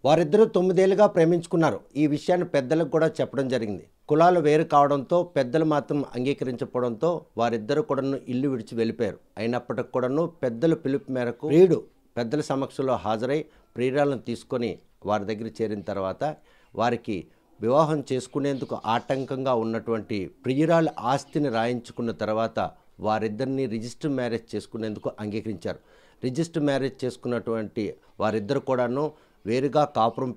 వారిద్దరూ 9 ఏళ్లుగా ప్రేమించుకున్నారు. ఈ విషయాన్ని పెద్దలకు కూడా చెప్పడం జరిగింది. కులాలు వేరు కావడంతో పెద్దలు మాత్రం అంగీకరించకపోవడంతో వారిద్దరూ కూడాను ఇల్లు విడిచి వెళ్ళిపోయారు. అయినప్పటికి కూడాను పెద్దల పిలుపు మేరకు ప్రియుడు పెద్దల సమక్షంలో హాజరై ప్రియురాలను తీసుకొని వారి దగ్గర చేరిన తర్వాత వారికి వివాహం చేసుకునేందుకు ఆటంకంగా ఉన్నటువంటి ప్రియురాల ఆస్తిని రాయించుకున్న తర్వాత వారిద్దరిని రిజిస్టర్ మ్యారేజ్ చేసుకునేందుకు అంగీకరించారు. రిజిస్టర్ మ్యారేజ్ చేసుకున్నటువంటి వారిద్దరు కూడాను వేరుగా కాపురం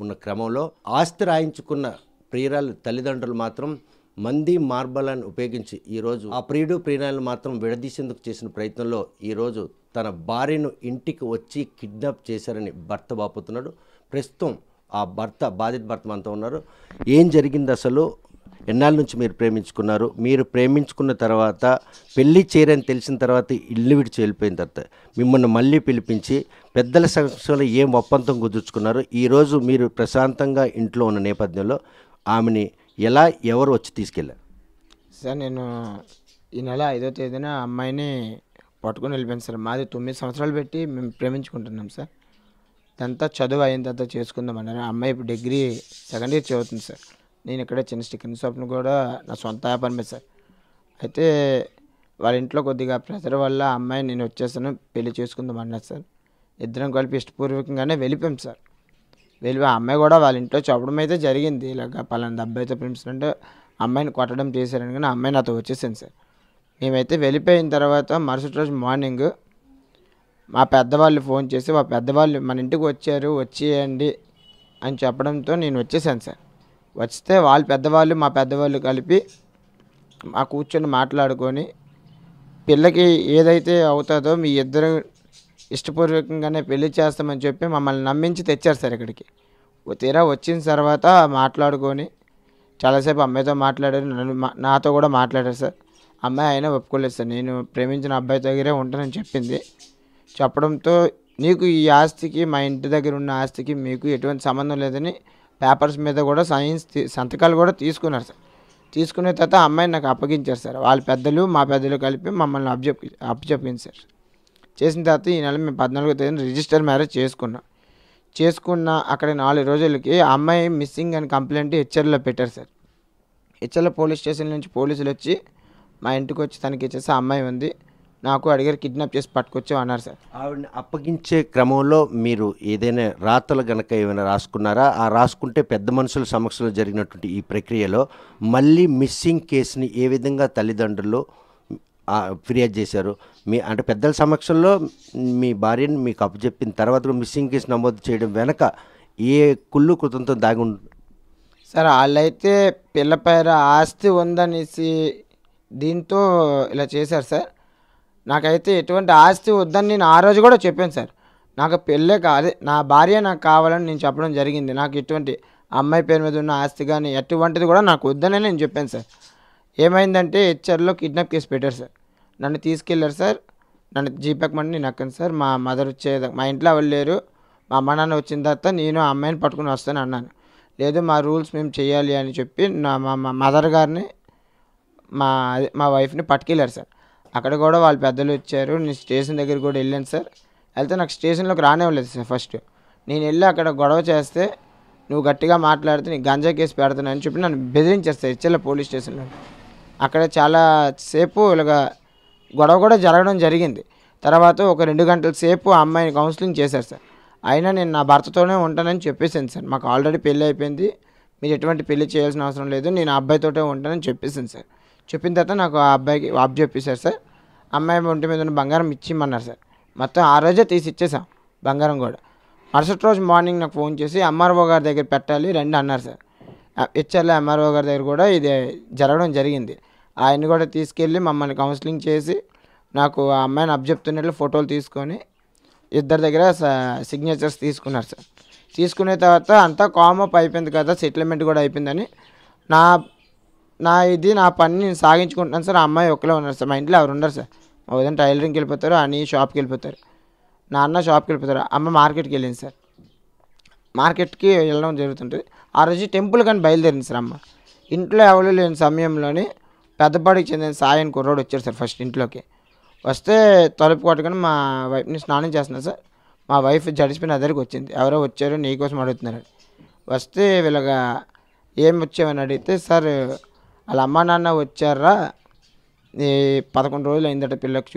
ఉన్న క్రమంలో ఆస్తి రాయించుకున్న ప్రియురాలు తల్లిదండ్రులు మాత్రం మంది మార్బలాన్ని ఉపయోగించి ఈరోజు ఆ ప్రియుడు ప్రియురాలను మాత్రం విడదీసేందుకు చేసిన ప్రయత్నంలో ఈరోజు తన భార్యను ఇంటికి వచ్చి కిడ్నాప్ చేశారని భర్త వాపోతున్నాడు. ప్రస్తుతం ఆ బాధిత భర్త మనతో ఉన్నారు. ఏం జరిగింది అసలు? ఎన్నాళ్ళ నుంచి మీరు ప్రేమించుకున్నారు? మీరు ప్రేమించుకున్న తర్వాత పెళ్లి చేయరని తెలిసిన తర్వాత ఇల్లు విడిచి వెళ్ళిపోయిన తర్వాత మిమ్మల్ని మళ్ళీ పిలిపించి పెద్దల సమక్షంలో ఏం ఒప్పందం కుదుర్చుకున్నారు? ఈరోజు మీరు ప్రశాంతంగా ఇంట్లో ఉన్న నేపథ్యంలో ఆమెని ఎలా ఎవరు వచ్చి తీసుకెళ్ళారు? సార్, నేను ఈ నెల 5వ తేదీన అమ్మాయిని పట్టుకుని వెళ్ళిపోయాను సార్. మాది 9 సంవత్సరాలు పెట్టి మేము ప్రేమించుకుంటున్నాం సార్. ఇదంతా చదువు అయిన తర్వాత చేసుకుందాం అన్నారు. అమ్మాయి ఇప్పుడు డిగ్రీ సెకండ్ ఇయర్ చదువుతుంది సార్. నేను ఇక్కడ చిన్న స్టిక్కర్ షాప్ను కూడా నా సొంత వ్యాపారమే సార్. అయితే వాళ్ళ ఇంట్లో కొద్దిగా ప్రెషర్ వల్ల అమ్మాయి నేను వచ్చేసాను పెళ్లి చేసుకుందాం అన్నారు సార్. ఇద్దరం కలిపి ఇష్టపూర్వకంగానే వెళ్ళిపోయాం సార్. వెళ్ళిపోయి అమ్మాయి కూడా వాళ్ళ ఇంట్లో చెప్పడం అయితే జరిగింది, ఇలాగ పలానా అబ్బాయితో ప్రేమిస్తుంటే అమ్మాయిని కొట్టడం చేశారని. కానీ అమ్మాయి నాతో వచ్చేసాను సార్. మేమైతే వెళ్ళిపోయిన తర్వాత మరుసటి రోజు మార్నింగ్ మా పెద్దవాళ్ళు ఫోన్ చేసి మా పెద్దవాళ్ళు మన ఇంటికి వచ్చారు వచ్చేయండి అని చెప్పడంతో నేను వచ్చేసాను సార్. వస్తే వాళ్ళ పెద్దవాళ్ళు మా పెద్దవాళ్ళు కలిపి మా కూర్చొని మాట్లాడుకొని పిల్లకి ఏదైతే అవుతుందో మీ ఇద్దరు ఇష్టపూర్వకంగానే పెళ్లి చేస్తామని చెప్పి మమ్మల్ని నమ్మించి తెచ్చారు సార్ ఇక్కడికి. తీరా వచ్చిన తర్వాత మాట్లాడుకొని చాలాసేపు అమ్మాయితో మాట్లాడారు, నాతో కూడా మాట్లాడారు సార్. అమ్మాయి అయినా ఒప్పుకోలేదు సార్. నేను ప్రేమించిన అబ్బాయి దగ్గరే ఉంటానని చెప్పింది. చెప్పడంతో నీకు ఈ ఆస్తికి మా ఇంటి దగ్గర ఉన్న ఆస్తికి మీకు ఎటువంటి సంబంధం లేదని పేపర్స్ మీద కూడా సంతకాలు కూడా తీసుకున్నారు సార్. తీసుకున్న తర్వాత అమ్మాయిని నాకు అప్పగించారు సార్. వాళ్ళ పెద్దలు మా పెద్దలు కలిపి మమ్మల్ని అప్పచెప్పింది సార్. చేసిన తర్వాత ఈ నెల మేము 14వ తేదీన రిజిస్టర్ మ్యారేజ్ చేసుకున్న అక్కడ 4 రోజులకి అమ్మాయి మిస్సింగ్ అని కంప్లైంట్ హెచ్చర్లో పెట్టారు సార్. హెచ్చర్ల పోలీస్ స్టేషన్ నుంచి పోలీసులు వచ్చి మా ఇంటికి వచ్చి తనకి ఇచ్చేసి అమ్మాయి ఉంది, నాకు అడిగారు కిడ్నాప్ చేసి పట్టుకొచ్చావు అన్నారు సార్. ఆవిడని అప్పగించే క్రమంలో మీరు ఏదైనా రాతలు గనక ఏమైనా రాసుకున్నారా? ఆ రాసుకుంటే పెద్ద మనుషుల సమక్షంలో జరిగినటువంటి ఈ ప్రక్రియలో మళ్ళీ మిస్సింగ్ కేసుని ఏ విధంగా తల్లిదండ్రులు ఫిర్యాదు చేశారు? అంటే పెద్దల సమక్షంలో మీ భార్యని మీకు అప్పచెప్పిన తర్వాత మిస్సింగ్ కేసు నమోదు చేయడం వెనక ఏ కుళ్ళు కృతంతో దాగి ఉంటుంది సార్? వాళ్ళైతే పిల్ల పేర ఆస్తి ఉందనేసి దీంతో ఇలా చేశారు సార్. నాకైతే ఎటువంటి ఆస్తి వద్దని నేను ఆ రోజు కూడా చెప్పాను సార్. నాకు పెళ్ళే కాదు, నా భార్య నాకు కావాలని నేను చెప్పడం జరిగింది. నాకు ఎటువంటి అమ్మాయి పేరు మీద ఉన్న ఆస్తి కానీ ఎటువంటిది కూడా నాకు వద్దనే నేను చెప్పాను సార్. ఏమైందంటే హెచ్ఆర్లో కిడ్నాప్ కేసు పెట్టారు సార్. నన్ను తీసుకెళ్ళారు సార్. నన్ను జీపెక్కమని నేను ఎక్కాను సార్. మా మదర్ మా ఇంట్లో ఎవరు లేరు, మా అమ్మ నాన్న వచ్చిన తర్వాత నేను ఆ అమ్మాయిని పట్టుకుని వస్తాను అన్నాను. లేదు మా రూల్స్ మేము చేయాలి అని చెప్పి మా మదర్ గారిని మా వైఫ్ని పట్టుకెళ్ళారు సార్. అక్కడ కూడా వాళ్ళ పెద్దలు వచ్చారు. నేను స్టేషన్ దగ్గర కూడా వెళ్ళాను సార్. వెళ్తే నాకు స్టేషన్లోకి రానివ్వలేదు సార్. ఫస్ట్ నేను వెళ్ళి అక్కడ గొడవ చేస్తే నువ్వు గట్టిగా మాట్లాడితే నీకు గంజా కేసు పెడతానని చెప్పి నన్ను బెదిరించారు సార్ హెచ్ఎల్ పోలీస్ స్టేషన్లో. అక్కడ చాలా సేపు ఇలాగా గొడవ కూడా జరగడం జరిగింది. తర్వాత ఒక 2 గంటల సేపు ఆ అమ్మాయిని కౌన్సిలింగ్ చేశారు సార్. అయినా నేను నా భర్తతోనే ఉంటానని చెప్పేసాను సార్. మాకు ఆల్రెడీ పెళ్ళి అయిపోయింది, మీరు ఎటువంటి పెళ్లి చేయాల్సిన అవసరం లేదు, నేను ఆ అబ్బాయితోటే ఉంటానని చెప్పేసాను సార్. చెప్పిన తర్వాత నాకు ఆ అబ్బాయికి ఆప్ చెప్పేశారు సార్. అమ్మాయి ఒంటి మీద ఉన్న బంగారం ఇచ్చిమన్నారు సార్. మొత్తం ఆ రోజే తీసి ఇచ్చేసాం బంగారం కూడా. మరుసటి రోజు మార్నింగ్ నాకు ఫోన్ చేసి ఎంఆర్ఓ గారి దగ్గర పెట్టాలి రండి అన్నారు సార్. హెచ్ఆర్లో ఎంఆర్ఓ గారి దగ్గర కూడా ఇది జరగడం జరిగింది. ఆయన్ని కూడా తీసుకెళ్ళి మమ్మల్ని కౌన్సిలింగ్ చేసి నాకు ఆ అమ్మాయిని అప్పచెప్తున్నట్లు ఫోటోలు తీసుకొని ఇద్దరి దగ్గర సిగ్నేచర్స్ తీసుకున్నారు సార్. తీసుకునే తర్వాత అంతా కామప్ అయిపోయింది కదా, సెటిల్మెంట్ కూడా అయిపోయిందని నా పని నేను సాగించుకుంటున్నాను సార్. ఆ అమ్మాయి ఒక్కలే ఉన్నారు సార్. మా ఇంట్లో ఎవరు ఉండరు సార్. మా ఉదయం టైలరింగ్కి వెళ్ళిపోతారు, అని షాప్కి వెళ్ళిపోతారు, నాన్న షాప్కి వెళ్ళిపోతారు, అమ్మ మార్కెట్కి వెళ్ళింది సార్. మార్కెట్కి వెళ్ళడం జరుగుతుంటుంది. ఆ రోజు టెంపుల్ కానీ బయలుదేరింది సార్ అమ్మ. ఇంట్లో ఎవరు లేని సమయంలోని పెద్దపాడికి చెందిన సాయి అని కుర్రోడు వచ్చారు సార్. ఫస్ట్ ఇంట్లోకి వస్తే తలుపు కొట్టగానే మా వైఫ్ని స్నానం చేస్తున్నారు సార్. మా వైఫ్ జడిసిపోయిన నా దగ్గరికి వచ్చింది. ఎవరో వచ్చారు నీకోసం అడుగుతున్నారు. వస్తే వీళ్ళగా ఏం వచ్చామని అడిగితే, సార్ వాళ్ళ అమ్మా నాన్న వచ్చారా, ఈ 11 రోజులు అయిందట పిల్లకి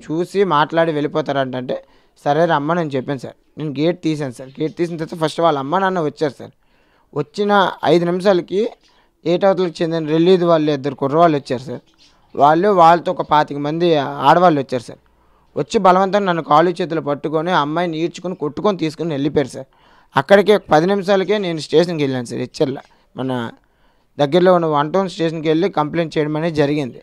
చూసి మాట్లాడి వెళ్ళిపోతారంటే, సరే రమ్మని చెప్పాను సార్. నేను గేట్ తీసాను సార్. గేట్ తీసిన తర్వాత ఫస్ట్ వాళ్ళ అమ్మ నాన్న వచ్చారు సార్. వచ్చిన 5 నిమిషాలకి ఏటవతలకు చెందిన రిలీజ్ వాళ్ళు 2 కుర్రవాళ్ళు వచ్చారు సార్. వాళ్ళతో ఒక 25 మంది ఆడవాళ్ళు వచ్చారు సార్. వచ్చి బలవంతంగా నన్ను కాలు చేతులు పట్టుకొని అమ్మాయిని ఈడ్చుకొని కొట్టుకొని తీసుకుని వెళ్ళిపోయారు సార్. అక్కడికే 10 నిమిషాలకే నేను స్టేషన్కి వెళ్ళాను సార్. హెచ్ఎల్ మన దగ్గరలో ఉన్న 1 టౌన్ స్టేషన్కి వెళ్ళి కంప్లైంట్ చేయడం అనేది జరిగింది.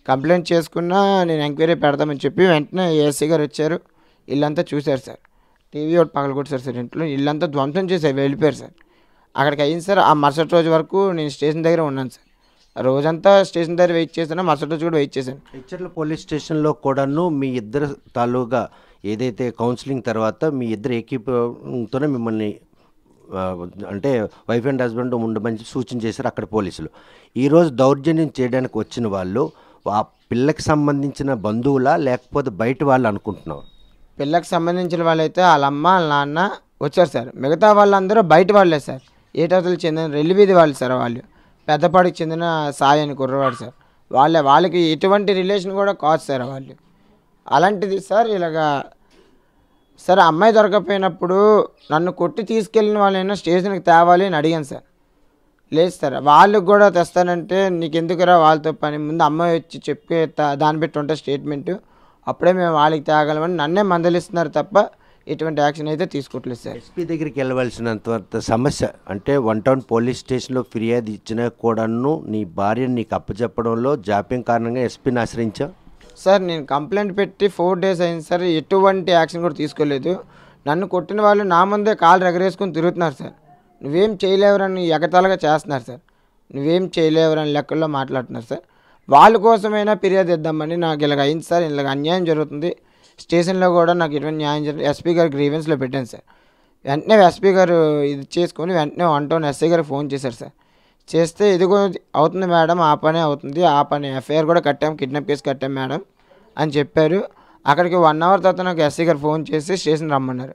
కంప్లైంట్ చేసుకున్నా నేను ఎంక్వైరీ పెడదామని చెప్పి వెంటనే ఏఎస్సీ గారు వచ్చారు. ఇల్లంతా చూశారు సార్. టీవీ ఒకటి పగలగొట్టారు సార్. ఇంట్లో ఇల్లంతా ధ్వంసం చేసి వెళ్ళిపోయారు సార్. అక్కడికి అయింది సార్. ఆ మరుసటి రోజు వరకు నేను స్టేషన్ దగ్గర ఉన్నాను సార్. రోజంతా స్టేషన్ దగ్గర వెయిట్ చేశాను. మరుసటి రోజు కూడా వెయిట్ చేశాను. హెచ్చర్ల పోలీస్ స్టేషన్లో కూడాను మీ ఇద్దరు తాలూగా ఏదైతే కౌన్సిలింగ్ తర్వాత మీ ఇద్దరు ఏకీతోనే మిమ్మల్ని అంటే వైఫ్ అండ్ హస్బెండ్ ఉండమని సూచన చేశారు అక్కడ పోలీసులు. ఈరోజు దౌర్జన్యం చేయడానికి వచ్చిన వాళ్ళు ఆ పిల్లకి సంబంధించిన బంధువులా లేకపోతే బయట వాళ్ళు అనుకుంటున్నారు? పిల్లకి సంబంధించిన వాళ్ళైతే వాళ్ళ అమ్మ వాళ్ళ నాన్న వచ్చారు సార్. మిగతా వాళ్ళందరూ బయట వాళ్ళే సార్. ఏటవతలకు చెందిన రెల్లివీధి వాళ్ళు సార్. వాళ్ళు పెద్దపాడికి చెందిన సాయి అని కుర్రవాడు సార్. వాళ్ళకి ఎటువంటి రిలేషన్ కూడా కాదు సార్ వాళ్ళు. అలాంటిది సార్ ఇలాగా సార్ అమ్మాయి దొరకపోయినప్పుడు నన్ను కొట్టి తీసుకెళ్ళిన వాళ్ళైనా స్టేషన్కి తేవాలి అని అడిగాను సార్. లేదు సార్ వాళ్ళకి కూడా తెస్తానంటే నీకు ఎందుకురా వాళ్ళతో పని, ముందు అమ్మాయి వచ్చి చెప్పి దాన్ని పెట్టి ఉంటే స్టేట్మెంటు, అప్పుడే మేము వాళ్ళకి తేగలమని నన్నే మందలిస్తున్నారు తప్ప ఎటువంటి యాక్షన్ అయితే తీసుకోవట్లేదు సార్. ఎస్పీ దగ్గరికి వెళ్ళవలసినంత సమస్య అంటే 1 టౌన్ పోలీస్ స్టేషన్లో ఫిర్యాదు ఇచ్చినా కూడాను నీ భార్యను నీకు అప్పచెప్పడంలో జాప్యం కారణంగా ఎస్పీని ఆశ్రయించావు సార్. నేను కంప్లైంట్ పెట్టి 4 days అయింది సార్. ఎటువంటి యాక్షన్ కూడా తీసుకోలేదు. నన్ను కొట్టిన వాళ్ళు నా ముందే కాలు ఎగరేసుకొని తిరుగుతున్నారు సార్. నువ్వేం చేయలేవరని ఎగతాళిగా చేస్తున్నారు సార్. నువ్వేం చేయలేవరని లెక్కల్లో మాట్లాడుతున్నారు సార్. వాళ్ళ కోసమైనా ఫిర్యాదు ఇద్దామని నాకు ఇలాగ అయింది సార్. ఇలాగ అన్యాయం జరుగుతుంది స్టేషన్లో కూడా నాకు ఎటువంటి న్యాయం జరుగుతుంది. ఎస్పీ గారు గ్రీవెన్స్లో పెట్టాను సార్. వెంటనే ఎస్పీ గారు ఇది చేసుకొని వెంటనే 1 టౌన్ ఎస్ఐ గారికి ఫోన్ చేశారు సార్. చేస్తే ఇదిగో అవుతుంది మేడం, ఆ పనే అవుతుంది, ఆ పని ఎఫ్ఐఆర్ కూడా కట్టాం, కిడ్నాప్ కేసు కట్టాం మేడం అని చెప్పారు. అక్కడికి 1 hour తర్వాత నాకు ఎస్ఐ గారు ఫోన్ చేసి స్టేషన్ రమ్మన్నారు.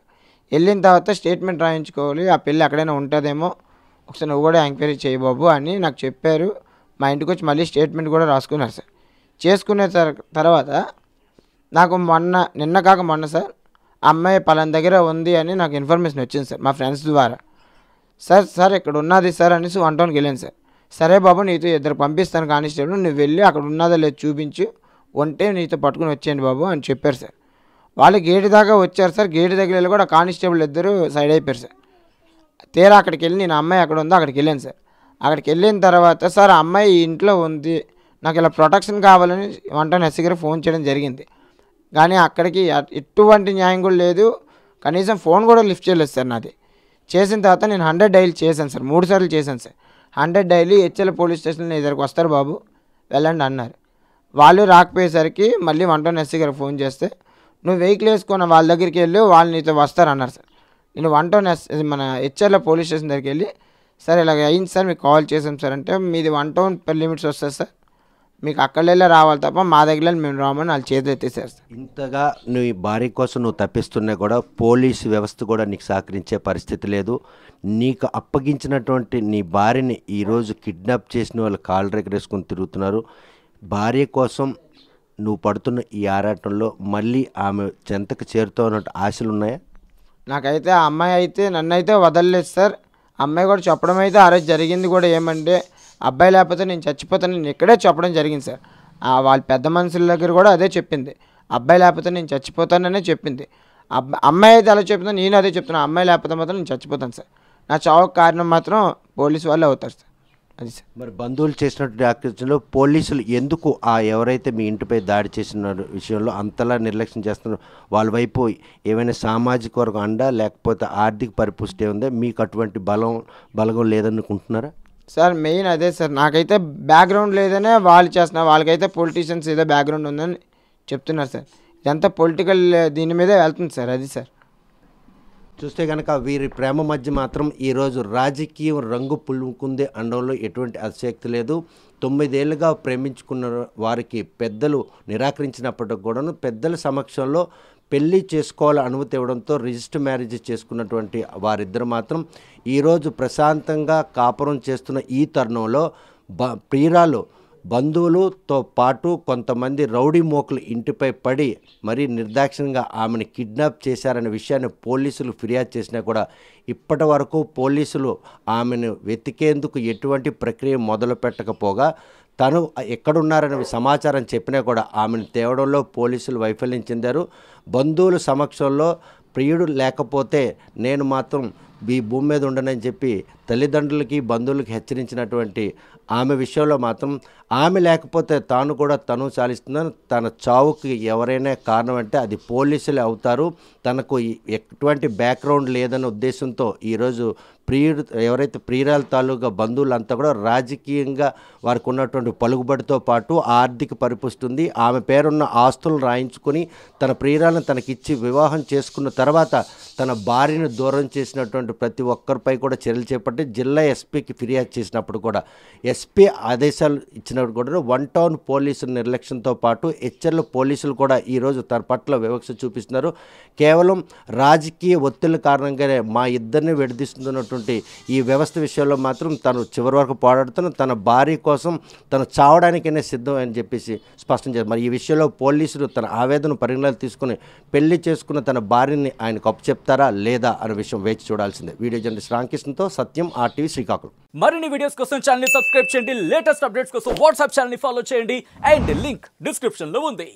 వెళ్ళిన తర్వాత స్టేట్మెంట్ రాయించుకోవాలి, ఆ పిల్ల ఎక్కడైనా ఉంటుందేమో ఒకసారి నువ్వు కూడా ఎంక్వైరీ చేయి బాబు అని నాకు చెప్పారు. మా ఇంటికి వచ్చి మళ్ళీ స్టేట్మెంట్ కూడా రాసుకున్నారు సార్. చేసుకునే తర్వాత నాకు నిన్న కాక మొన్న సార్ అమ్మాయి పలానా దగ్గర ఉంది అని నాకు ఇన్ఫర్మేషన్ వచ్చింది సార్ మా ఫ్రెండ్స్ ద్వారా. సార్ ఇక్కడ ఉన్నది సార్ అనేసి 1 టౌన్కి వెళ్ళాను సార్. సరే బాబు నీతో 2 పంపిస్తాను కానిస్టేబుల్, నువ్వు వెళ్ళి అక్కడ ఉన్నదో లేదు చూపించు, ఉంటే నీతో పట్టుకుని వచ్చేయండి బాబు అని చెప్పారు సార్. వాళ్ళు గేటు దాకా వచ్చారు సార్. గేటు దగ్గర వెళ్ళి కూడా కానిస్టేబుల్ 2 సైడ్ అయిపోయారు సార్. తీరా అక్కడికి వెళ్ళి నేను అమ్మాయి ఎక్కడ ఉందో అక్కడికి వెళ్ళాను సార్. అక్కడికి వెళ్ళిన తర్వాత సార్ ఆ అమ్మాయి ఇంట్లో ఉంది, నాకు ఇలా ప్రొటెక్షన్ కావాలని 1 టౌన్ ఎస్ఐ గారికి ఫోన్ చేయడం జరిగింది. కానీ అక్కడికి ఎటువంటి న్యాయం కూడా లేదు. కనీసం ఫోన్ కూడా లిఫ్ట్ చేయలేదు సార్ నాది. చేసిన తర్వాత నేను 100 డైల్ చేశాను సార్. 3 సార్లు చేశాను సార్. 100 డైలీ హెచ్ఎల్ పోలీస్ స్టేషన్లో ఇద్దరికి వస్తారు బాబు వెళ్ళండి అన్నారు. వాళ్ళు రాకపోయేసరికి మళ్ళీ 1 టౌన్ ఎస్ఐ గారికి ఫోన్ చేస్తే నువ్వు వెహికల్ వేసుకున్న వాళ్ళ దగ్గరికి వెళ్ళి వాళ్ళు నీతో వస్తారన్నారు సార్. నేను 1 టౌన్ మన హెచ్ఎల్ పోలీస్ స్టేషన్ దగ్గరికి వెళ్ళి సార్ ఇలాగ అయింది సార్, మీకు కాల్ చేసాం సార్ అంటే మీది 1 టౌన్ లిమిట్స్ వస్తుంది సార్, మీకు అక్కడెళ్ళే రావాలి తప్ప మా దగ్గర మేము రామని వాళ్ళు చేతులు ఎత్తేసారు సార్. ఇంతగా నీ భార్య కోసం నువ్వు తప్పిస్తున్నా కూడా పోలీసు వ్యవస్థ కూడా నీకు సహకరించే పరిస్థితి లేదు. నీకు అప్పగించినటువంటి నీ భార్యని ఈరోజు కిడ్నాప్ చేసిన వాళ్ళు కాళ్ళు రెగరేసుకొని తిరుగుతున్నారు. భార్య కోసం నువ్వు పడుతున్న ఈ ఆరాటంలో మళ్ళీ ఆమె చెంతకు చేరుతావు అన్నట్టు ఆశలు ఉన్నాయా? నాకైతే ఆ అమ్మాయి అయితే నన్ను అయితే వదలలేదు సార్. అమ్మాయి కూడా చెప్పడం అయితే ఆ రోజు జరిగింది కూడా ఏమంటే అబ్బాయి లేకపోతే నేను చచ్చిపోతాను నేను ఇక్కడే చెప్పడం జరిగింది సార్. వాళ్ళ పెద్ద మనుషుల దగ్గర కూడా అదే చెప్పింది, అబ్బాయి లేకపోతే నేను చచ్చిపోతాననే చెప్పింది. అమ్మాయి అయితే అలా చెప్తున్నా, నేను అదే చెప్తున్నాను, అమ్మాయి లేకపోతే మాత్రం నేను చచ్చిపోతాను సార్. నా చావుకు కారణం మాత్రం పోలీసు వాళ్ళే అవుతారు సార్. అది సార్. మరి బంధువులు చేసినటువంటి ఆకృతిలో పోలీసులు ఎందుకు ఎవరైతే మీ ఇంటిపై దాడి చేసిన విషయంలో అంతలా నిర్లక్ష్యం చేస్తున్నారు? వాళ్ళ వైపు ఏమైనా సామాజిక వర్గం అండా లేకపోతే ఆర్థిక పరిపుష్టి ఉందా? మీకు అటువంటి బలగం లేదనుకుంటున్నారా? సార్ మెయిన్ అదే సార్. నాకైతే బ్యాక్గ్రౌండ్ లేదనే వాళ్ళు చేస్తున్నారు, వాళ్ళకైతే పొలిటీషియన్స్ ఏదో బ్యాక్గ్రౌండ్ ఉందని చెప్తున్నారు సార్. ఇదంతా పొలిటికల్ దీని మీదే వెళ్తుంది సార్. అది సార్. చూస్తే కనుక వీరి ప్రేమ మధ్య మాత్రం ఈరోజు రాజకీయం రంగు పులుముకుంది అనడంలో ఎటువంటి అతిశక్తి లేదు. 9 ఏళ్ళుగా ప్రేమించుకున్న వారికి పెద్దలు నిరాకరించినప్పటికి కూడాను పెద్దల సమక్షంలో పెళ్లి చేసుకోవాలని అనుమతి ఇవ్వడంతో రిజిస్టర్ మ్యారేజ్ చేసుకున్నటువంటి వారిద్దరు మాత్రం ఈరోజు ప్రశాంతంగా కాపురం చేస్తున్న ఈ తరుణంలో ప్రియురాలు బంధువులతో పాటు కొంతమంది రౌడీ మోకులు ఇంటిపై పడి మరీ నిర్దాక్షిణ్యంగా ఆమెను కిడ్నాప్ చేశారనే విషయాన్ని పోలీసులు ఫిర్యాదు చేసినా కూడా ఇప్పటి వరకు పోలీసులు ఆమెను వెతికేందుకు ఎటువంటి ప్రక్రియ మొదలు పెట్టకపోగా తను ఎక్కడున్నారనే సమాచారం చెప్పినా కూడా ఆమెను తేవడంలో పోలీసులు వైఫల్యం చెందారు. బంధువుల సమక్షంలో ప్రియుడు లేకపోతే నేను మాత్రం ఈ భూమి మీద ఉండనని చెప్పి తల్లిదండ్రులకి బంధువులకి హెచ్చరించినటువంటి ఆమె విషయంలో మాత్రం ఆమె లేకపోతే తాను కూడా తను చాలిస్తుందని, తన చావుకి ఎవరైనా కారణం అంటే అది పోలీసులే అవుతారు, తనకు ఎటువంటి బ్యాక్గ్రౌండ్ లేదన్న ఉద్దేశంతో ఈరోజు ఎవరైతే ప్రియురాల తాలూకా బంధువులంతా కూడా రాజకీయంగా వారికి ఉన్నటువంటి పలుకుబడితో పాటు ఆర్థిక పరిపుష్టి ఆమె పేరున్న ఆస్తులను రాయించుకొని తన ప్రియురాలను తనకిచ్చి వివాహం చేసుకున్న తర్వాత తన భార్యను దూరం చేసినటువంటి ప్రతి ఒక్కరిపై కూడా చర్యలు చేపట్టి జిల్లా ఎస్పీకి ఫిర్యాదు చేసినప్పుడు కూడా ఎస్పీ ఆదేశాలు ఇచ్చినప్పుడు కూడా 1 టౌన్ పోలీసుల నిర్లక్ష్యంతో పాటు హెచ్చర్ల పోలీసులు కూడా ఈరోజు తన పట్ల వివక్ష చూపిస్తున్నారు. కేవలం రాజకీయ ఒత్తిళ్ల కారణంగానే మా ఇద్దరిని విడదీస్తున్నటువంటి ఈ వ్యవస్థ విషయంలో మాత్రం తను చివరి వరకు పోరాడుతున్న తన భార్య కోసం తను చావడానికైనా సిద్ధం అని చెప్పేసి స్పష్టం చేశారు. మరి ఈ విషయంలో పోలీసులు తన ఆవేదన పరిగణలోకి తీసుకుని పెళ్లి చేసుకున్న తన భార్యని ఆయనకు అప్పచెప్తారా లేదా అనే విషయం వేచి చూడాల్సిందే. వీడియో జర్నలిస్ట్ రామకృష్ణతో సత్యం, RTV శ్రీకాకుళం. మరిన్ని వీడియోస్ కోసం ఛానల్ ని సబ్స్క్రైబ్ చేయండి, లేటెస్ట్ అప్డేట్స్ కోసం వాట్సాప్ ఛానల్ ని ఫాలో చేయండి అండ్ లింక్ డిస్క్రిప్షన్ లో ఉంది.